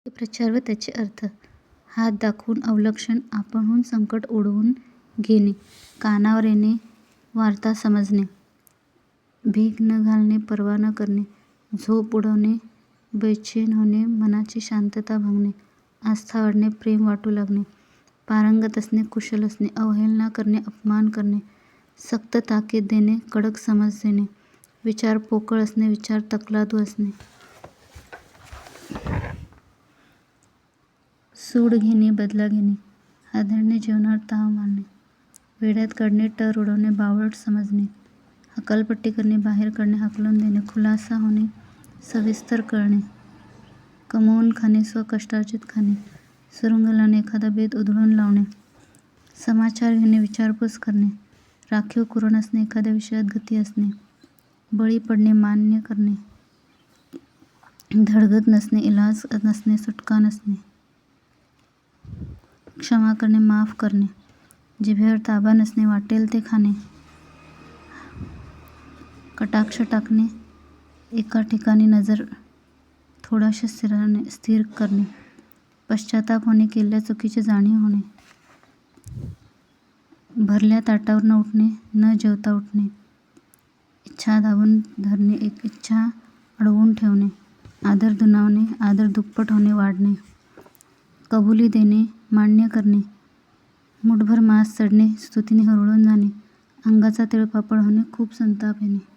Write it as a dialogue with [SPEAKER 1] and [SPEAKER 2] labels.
[SPEAKER 1] प्रचार व त्याचे अर्थ. हात दाखवून अवलक्षण आपणहून संकट ओढवून घेणे, कानावर येणे, वार्ता समजणे, भीक न घालणे, पर्वा न करणे, झोप उडवणे, बैचेन होणे, मनाची शांतता भंगणे, आस्था वाढणे, प्रेम वाटू लागणे, पारंगत असणे, कुशल असणे, अवहेलना करणे, अपमान करणे, सक्त ताकीद देणे, कडक समज देणे, विचार पोकळ असणे, विचार तकलादू असणे, सूड घेणे, बदला घेणे, आदळणे, जीवनावर ताव मारणे, वेड्यात काढणे, टर उडवणे, बावळट समजणे, हकालपट्टी करणे, बाहेर काढणे, हाकलून देणे, खुलासा होणे, सविस्तर कळणे, कमवून खाणे, स्वकष्टार्जित खाणे, सुरुंग लावणे, एखादा बेत उधळून लावणे, समाचार घेणे, विचारपूस करणे, राखीव कुरण असणे, एखाद्या विषयात गती असणे, बळी पडणे, मान्य करणे, धडगत नसणे, इलाज नसणे, सुटका नसणे, क्षमा करणे, माफ करणे, जिभेवर ताबा नसणे, वाटेल ते खाणे, कटाक्ष टाकणे, एका ठिकाणी नजर थोडाशी स्थिर करणे, पश्चाताप होणे, केलेल्या चुकीची जाणीव होणे, भरल्या ताटावर न उठणे, न जेवता उठणे, इच्छा दाबून धरणे, एक इच्छा अडवून ठेवणे, आदर दुणावणे, आदर दुप्पट होणे, वाढणे, कबुली देणे, मान्य करणे, मुठभर मांस चढणे, स्तुतीने हुरळून जाणे, अंगाचा तिळपापड होणे, खूप संताप येणे.